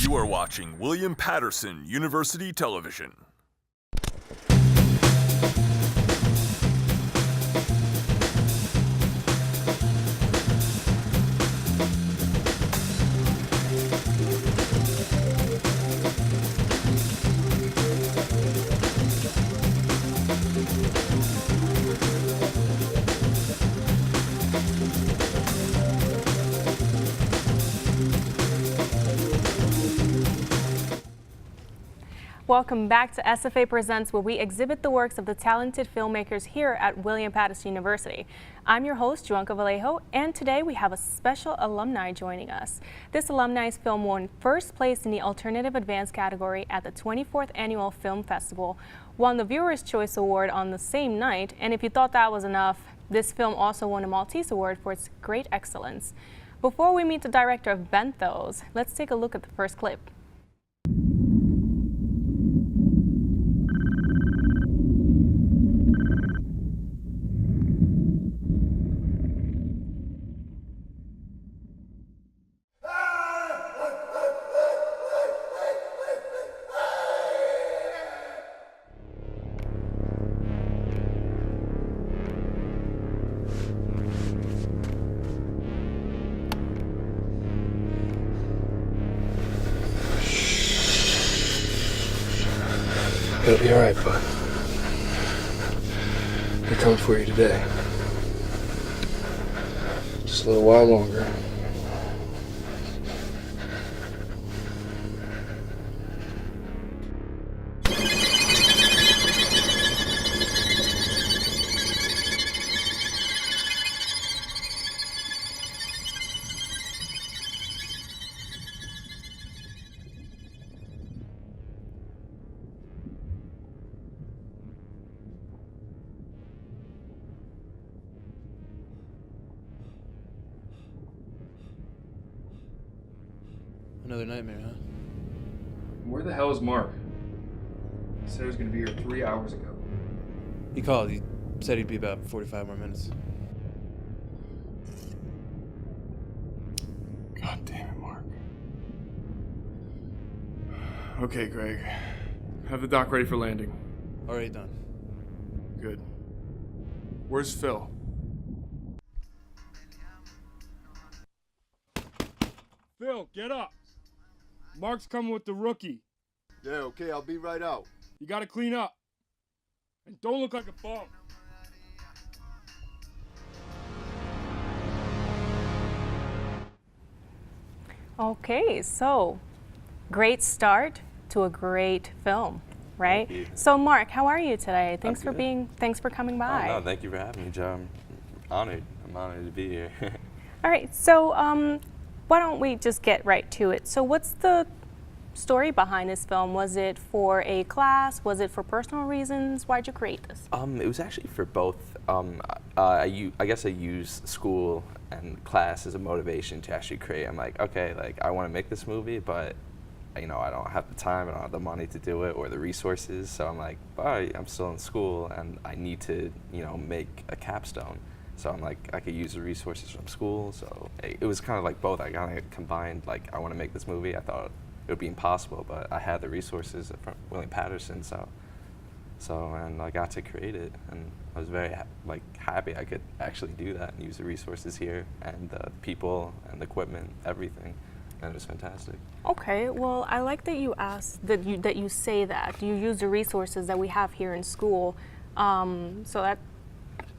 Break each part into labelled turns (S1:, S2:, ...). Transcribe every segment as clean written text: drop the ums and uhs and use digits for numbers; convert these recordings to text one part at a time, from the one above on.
S1: You are watching William Paterson University Television.
S2: Welcome back to SFA Presents, where we exhibit the works of the talented filmmakers here at William Paterson University. I'm your host, Johanca Vallejo, and today we have a special alumni joining us. This alumni's film won first place in the Alternative Advanced category at the 24th Annual Film Festival, won the Viewer's Choice Award on the same night, and if you thought that was enough, this film also won a Maltese Award for its great excellence. Before we meet the director of Benthos, let's take a look at the first clip.
S3: It'll be alright, bud. They're coming for you today. Just a little while longer.
S4: Another nightmare, huh?
S3: Where the hell is Mark? He said he was gonna be here 3 hours ago.
S4: He called. He said he'd be about 45 more minutes.
S3: God damn it, Mark. Okay, Greg. Have the dock ready for landing.
S4: Already done.
S3: Good. Where's Phil?
S5: Phil, get up. Mark's coming with the rookie.
S6: Yeah, okay, I'll be right out.
S5: You gotta clean up. And don't look like a bum.
S2: Okay, so great start to a great film, right? So Mark, how are you today? Thanks for coming by.
S7: Oh, no, thank you for having me, Joe. I'm honored to be here.
S2: All right, so why don't we just get right to it? So what's the story behind this film? Was it for a class? Was it for personal reasons? Why'd you create this?
S7: It was actually for both. I guess I used school and class as a motivation to actually create. I'm like, okay, like I want to make this movie, but you know, I don't have the time, I don't have the money to do it or the resources. So I'm like, all right, I'm still in school and I need to, you know, make a capstone. So I'm like, I could use the resources from school. So it was kind of like both. I kind of combined, like, I want to make this movie. I thought it would be impossible, but I had the resources from William Paterson. And I got to create it, and I was very happy I could actually do that and use the resources here and the people and the equipment, everything, and it was fantastic.
S2: Okay, well, I like that you asked that you say that you use the resources that we have here in school. So that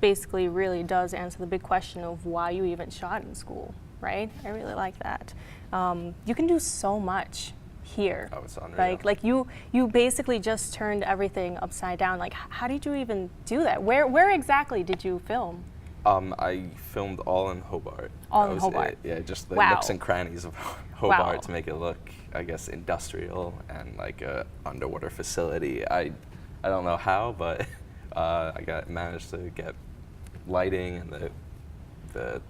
S2: basically really does answer the big question of why you even shot in school, right? I really like that. You can do so much here.
S7: Oh, it's unreal.
S2: Like you basically just turned everything upside down. Like, how did you even do that? Where exactly did you film?
S7: I filmed all in Hobart.
S2: All in Hobart?
S7: Yeah, just the
S2: Wow.
S7: nooks and crannies of Hobart
S2: Wow.
S7: to make it look, I guess, industrial and like a underwater facility. I don't know how, but I managed to get lighting and the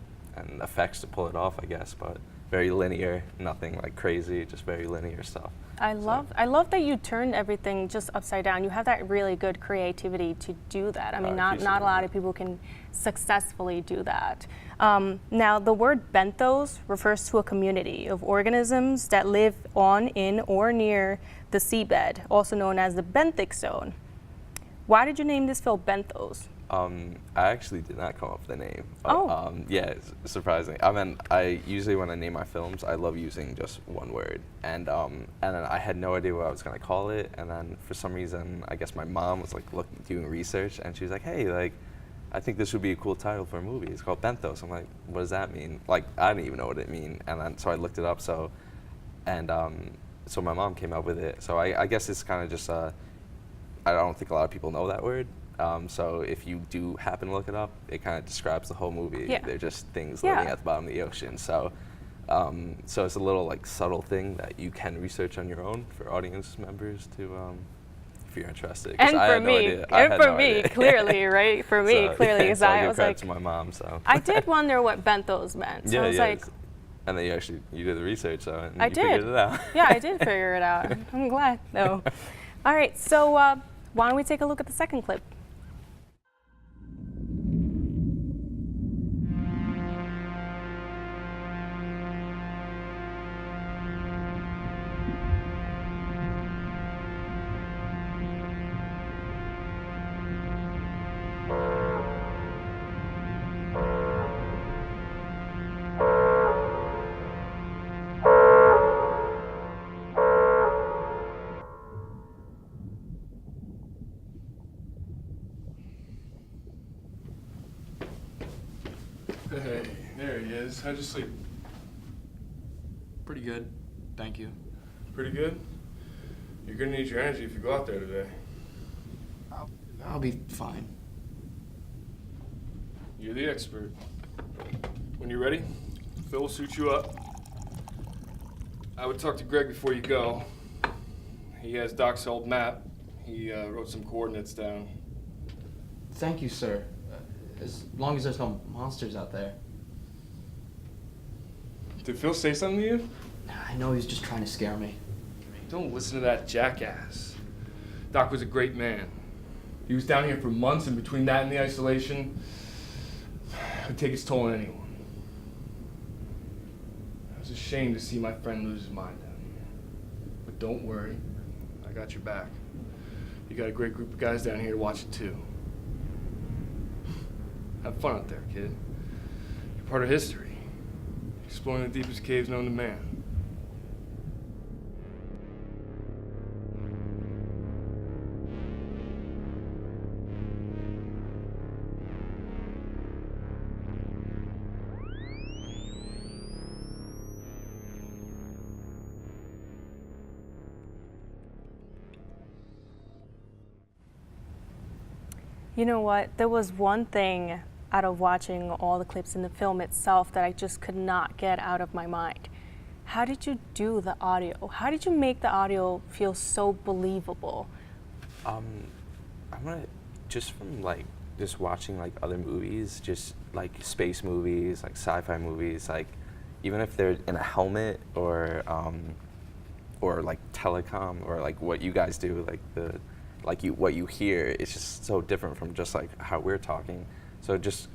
S7: effects to pull it off, I guess. But very linear, nothing like crazy, just very linear stuff.
S2: I love that you turned everything just upside down. You have that really good creativity to do that. I mean, not a lot of people can successfully do that. Now, the word benthos refers to a community of organisms that live on, in, or near the seabed, also known as the benthic zone. Why did you name this film Benthos?
S7: I actually did not come up with the name.
S2: Oh.
S7: Yeah, it's surprising. I mean, I usually when I name my films, I love using just one word, and then I had no idea what I was gonna call it, and then for some reason, I guess my mom was like doing research, and she was like, "Hey, like, I think this would be a cool title for a movie. It's called Benthos." I'm like, "What does that mean?" Like, I didn't even know what it mean, and then so I looked it up. So my mom came up with it. So I guess it's kind of just I don't think a lot of people know that word. So if you do happen to look it up, it kind of describes the whole movie.
S2: Yeah.
S7: They're just things living at the bottom of the ocean. So it's a little like subtle thing that you can research on your own for audience members to, if you're interested.
S2: And for me, clearly, right? For me, clearly, because I was like,
S7: to my mom. So
S2: I did wonder what benthos meant. So I was like,
S7: and then you did the research, so and
S2: I
S7: you figured it out.
S2: Yeah, I did figure it out. I'm glad, though. All right, so why don't we take a look at the second clip?
S3: Hey, there he is. How'd you sleep?
S8: Pretty good, thank you.
S3: Pretty good? You're gonna need your energy if you go out there today.
S8: I'll be fine.
S3: You're the expert. When you're ready, Phil will suit you up. I would talk to Greg before you go. He has Doc's old map. He wrote some coordinates down.
S8: Thank you, sir. As long as there's no monsters out there.
S3: Did Phil say something to you?
S8: I know he's just trying to scare me.
S3: Don't listen to that jackass. Doc was a great man. He was down here for months, and between that and the isolation, it would take its toll on anyone. I was ashamed to see my friend lose his mind down here. But don't worry, I got your back. You got a great group of guys down here to watch it too. Have fun out there, kid. You're part of history. Exploring the deepest caves known to man.
S2: You know what? There was one thing out of watching all the clips in the film itself that I just could not get out of my mind. How did you do the audio? How did you make the audio feel so believable?
S7: I'm gonna, just from like just watching like other movies, just like space movies, like sci-fi movies, like even if they're in a helmet or like telecom or like what you guys do, like what you hear, it's just so different from just like how we're talking. So just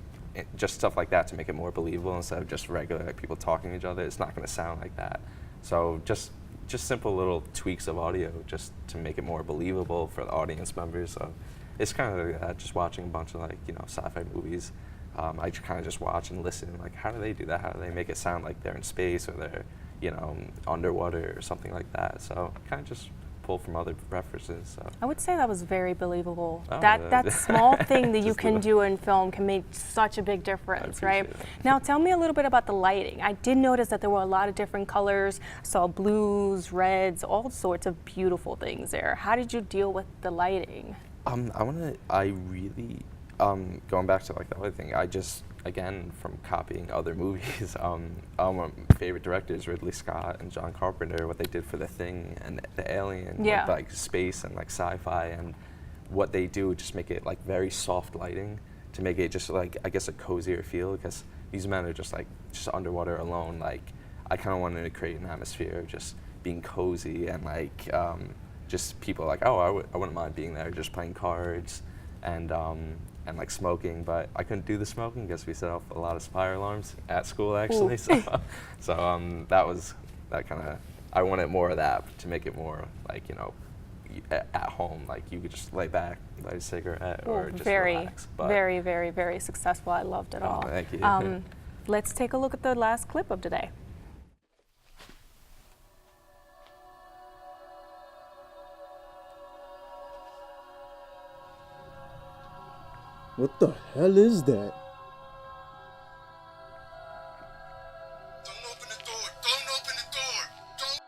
S7: stuff like that to make it more believable instead of just regular like people talking to each other. It's not going to sound like that. So just simple little tweaks of audio just to make it more believable for the audience members. So it's kind of like that, just watching a bunch of like, you know, sci-fi movies. I kind of just watch and listen, like how do they do that? How do they make it sound like they're in space or they're, you know, underwater or something like that? So kind of just pull from other references. So
S2: I would say that was very believable.
S7: Oh,
S2: that small thing that you can do in film can make such a big difference, right? Now tell me a little bit about the lighting. I did notice that there were a lot of different colors. Saw blues, reds, all sorts of beautiful things there. How did you deal with the lighting? Going back to like the other thing, I just, again, from copying other movies, my favorite directors, Ridley Scott and John Carpenter, what they did for The Thing and The Alien, Yeah.
S7: with, like space and like sci-fi, and what they do, just make it like very soft lighting to make it just like, I guess, a cozier feel, because these men are just underwater alone. Like, I kind of wanted to create an atmosphere of just being cozy and like just people like, oh, I wouldn't mind being there, just playing cards and like smoking, but I couldn't do the smoking because we set off a lot of fire alarms at school actually. So that kind of, I wanted more of that to make it more like, you know, at home, like you could just lay back, light a cigarette, or just relax. But
S2: very, very, very successful. I loved it all.
S7: Thank you.
S2: Let's take a look at the last clip of today.
S9: What the hell is that?
S6: Don't open the door! Don't open the door! Don't!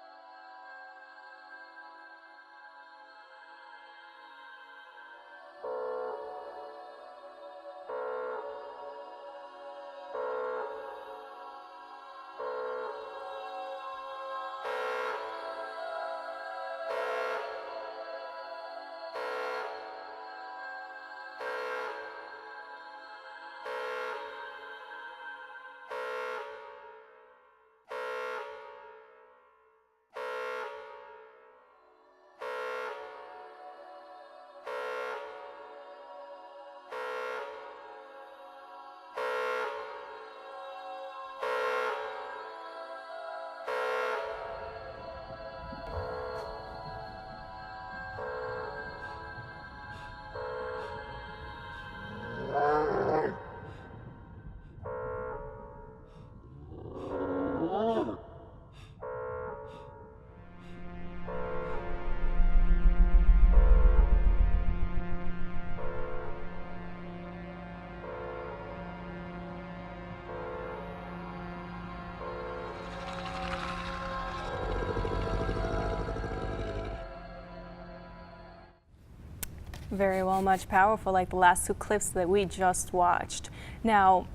S2: Very well, much powerful, like the last two clips that we just watched. Now,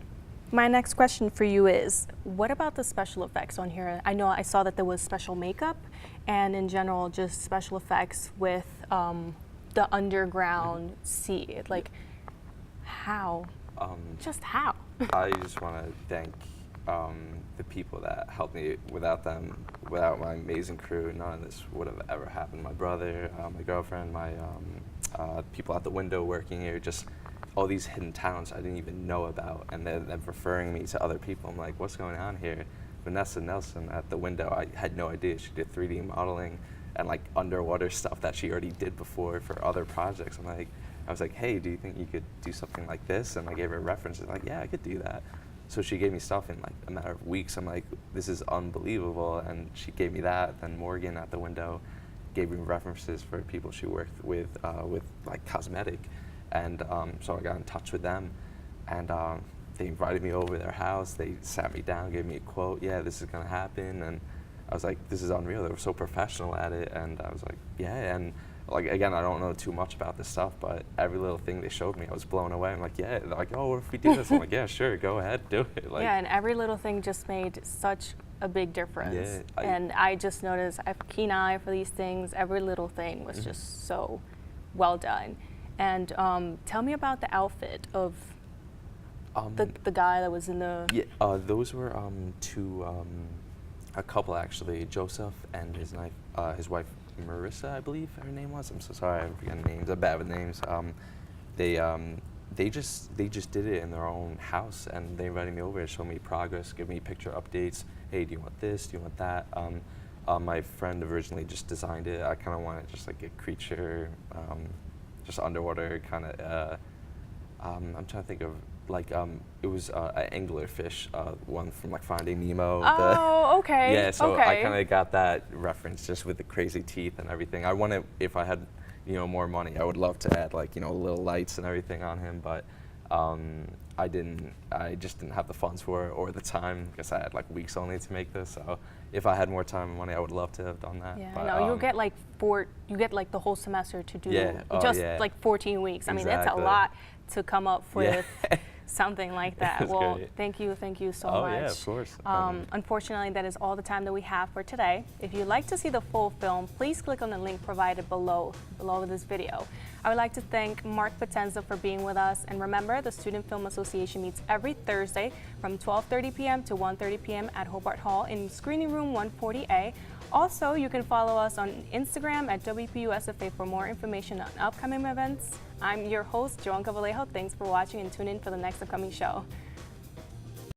S2: my next question for you is, what about the special effects on here? I know I saw that there was special makeup and in general just special effects with the underground sea. Like, how? Just how?
S7: I just want to thank the people that helped me. Without them, without my amazing crew, none of this would have ever happened. My brother, my girlfriend, my people at the window working here, just all these hidden talents I didn't even know about, and they're referring me to other people. I'm like, what's going on here? Vanessa Nelson at the window, I had no idea. She did 3D modeling and like underwater stuff that she already did before for other projects. I was like, hey, do you think you could do something like this? And I gave her references, like, yeah, I could do that. So she gave me stuff in like a matter of weeks. I'm like, this is unbelievable. And she gave me that. Then Morgan at the window gave me references for people she worked with like cosmetic. And so I got in touch with them, and they invited me over to their house. They sat me down, gave me a quote. Yeah, this is gonna happen. And I was like, this is unreal. They were so professional at it. And I was like, yeah. And like, again, I don't know too much about this stuff, but every little thing they showed me, I was blown away. I'm like, yeah. They're like, oh, what if we do this? I'm like, yeah, sure, go ahead, do it. Like,
S2: yeah, and every little thing just made such a big difference. Yeah, and I just noticed I have a keen eye for these things. Every little thing was just so well done. And tell me about the outfit of the guy that was in the...
S7: Yeah, those were a couple actually, Joseph and his wife Marissa, I believe her name was. I'm so sorry, I'm forgetting names. I'm bad with names. They just did it in their own house, and they invited me over to show me progress, give me picture updates. Hey, do you want this? Do you want that? My friend originally just designed it. I kind of wanted just like a creature, just underwater kind of. I'm trying to think of like it was an anglerfish, one from like Finding Nemo.
S2: Oh, okay.
S7: Yeah, so
S2: okay.
S7: I kind of got that reference just with the crazy teeth and everything. I wanted, if I had, more money, I would love to add like little lights and everything on him, but I just didn't have the funds for it or the time, because I had like weeks only to make this. So if I had more time and money, I would love to have done that.
S2: Yeah,
S7: but,
S2: no, you get like the whole semester to do
S7: yeah,
S2: just like 14 weeks. I mean, that's a lot to come up with Something like that.
S7: That's
S2: Well,
S7: great.
S2: thank you so
S7: Oh,
S2: much.
S7: yeah, of course.
S2: Unfortunately, that is all the time that we have for today. If you'd like to see the full film, please click on the link provided below this video. I would like to thank Mark Potenza for being with us. And remember, the Student Film Association meets every Thursday from 12:30 p.m. to 1:30 p.m. at Hobart Hall in Screening Room 140A. Also, you can follow us on Instagram at WPUSFA for more information on upcoming events. I'm your host, Johanca Vallejo. Thanks for watching and tune in for the next upcoming show.